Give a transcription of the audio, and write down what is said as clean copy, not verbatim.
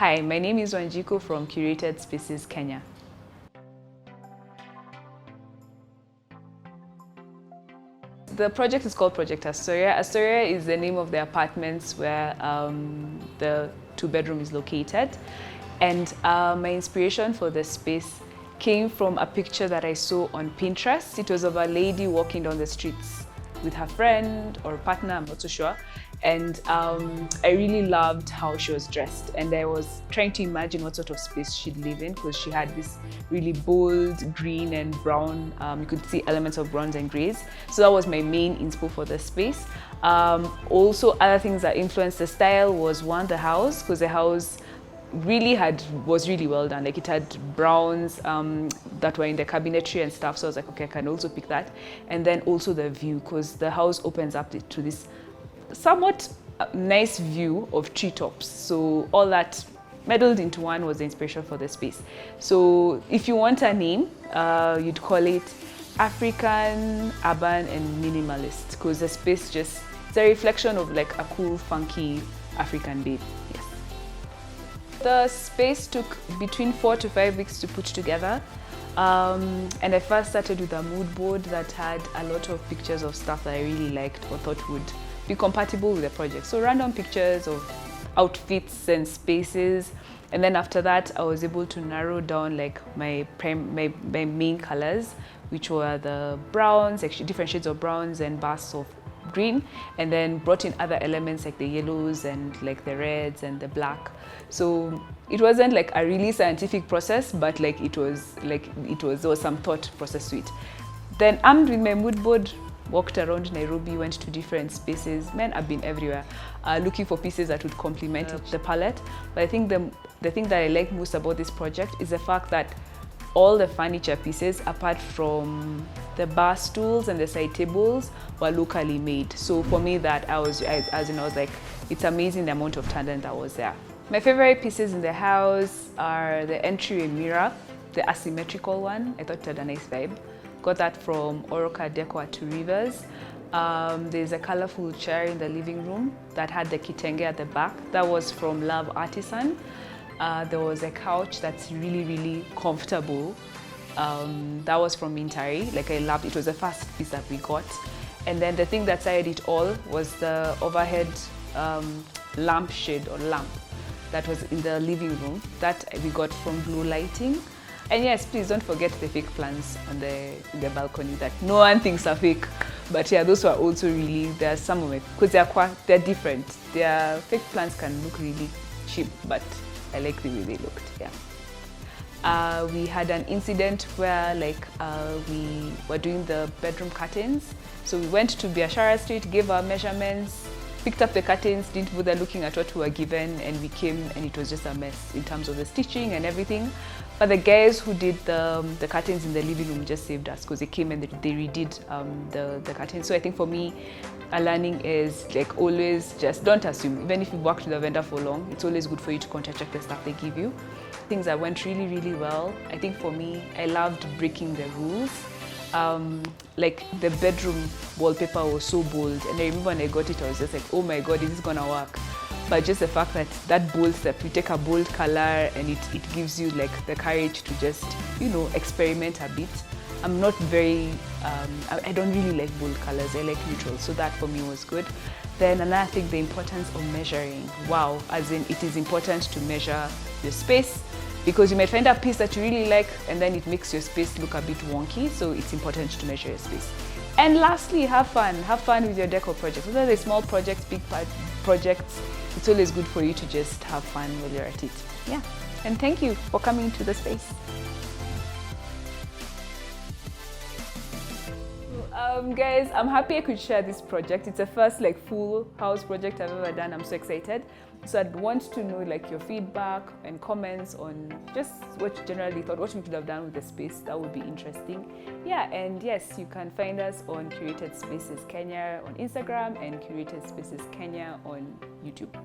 Hi, my name is Wanjiku from Curated Spaces Kenya. The project is called Project Astoria. Astoria is the name of the apartments where the two-bedroom is located. And my inspiration for the space came from a picture that I saw on Pinterest. It was of a lady walking down the streets with her friend or partner, I'm not so sure. And I really loved how she was dressed. And I was trying to imagine what sort of space she'd live in, because she had this really bold green and brown. You could see elements of browns and grays. So that was my main inspo for the space. Also, other things that influenced the style was one, the house, because the house was really well done. Like, it had browns that were in the cabinetry and stuff. So I was like, okay, I can also pick that. And then also the view, because the house opens up to this somewhat nice view of treetops. So all that melded into one was the inspiration for the space. So if you want a name, you'd call it African, Urban, and Minimalist, because the space it's a reflection of like a cool, funky African babe. Yes. The space took between 4 to 5 weeks to put together. And I first started with a mood board that had a lot of pictures of stuff that I really liked or thought would be compatible with the project. So random pictures of outfits and spaces. And then after that, I was able to narrow down like my main colors, which were the browns, actually different shades of browns and bursts of green, and then brought in other elements like the yellows and like the reds and the black. So it wasn't like a really scientific process, but like there was some thought process to it. Then, armed with my mood board, walked around Nairobi, went to different spaces. Man, I've been everywhere, looking for pieces that would complement the palette. But I think the thing that I like most about this project is the fact that all the furniture pieces, apart from the bar stools and the side tables, were locally made. So for me, I was like, it's amazing the amount of talent that was there. My favorite pieces in the house are the entryway mirror, the asymmetrical one. I thought it had a nice vibe. Got that from Oroka Deco at Two Rivers. There's a colorful chair in the living room that had the kitenge at the back. That was from Love Artisan. There was a couch that's really, really comfortable. That was from Mintari. Like, I loved it. It was the first piece that we got. And then the thing that started it all was the overhead lampshade or lamp that was in the living room that we got from Blue Lighting. And yes, please don't forget the fake plants on the balcony that no one thinks are fake. But yeah, those were also really, there are some of it, because they're different. Their fake plants can look really cheap, but I like the way they looked, yeah. We had an incident where we were doing the bedroom curtains. So we went to Biashara Street, gave our measurements, picked up the curtains, didn't bother looking at what we were given, and we came and it was just a mess in terms of the stitching and everything. But the guys who did the curtains in the living room just saved us, because they came and they redid the curtains. So I think for me, a learning is like, always just don't assume. Even if you've worked with a vendor for long, it's always good for you to contact check the stuff they give you. Things that went really, really well. I think for me, I loved breaking the rules. Like, the bedroom wallpaper was so bold, and I remember when I got it, I was just like, oh my god, is this gonna work? But just the fact that bold step, you take a bold color and it gives you like the courage to just, experiment a bit. I'm not very, I don't really like bold colors, I like neutral, so that for me was good. Then another thing, the importance of measuring. Wow, as in, it is important to measure your space, because you might find a piece that you really like and then it makes your space look a bit wonky, so it's important to measure your space. And lastly, have fun with your decor projects. Whether they're small projects, big projects, it's always good for you to just have fun while you're at it. Yeah, and thank you for coming to the space. Guys, I'm happy I could share this project. It's the first full house project I've ever done. I'm so excited. So I'd want to know your feedback and comments on just what you generally thought, what we could have done with the space. That would be interesting. Yeah, and yes, you can find us on Curated Spaces Kenya on Instagram and Curated Spaces Kenya on YouTube.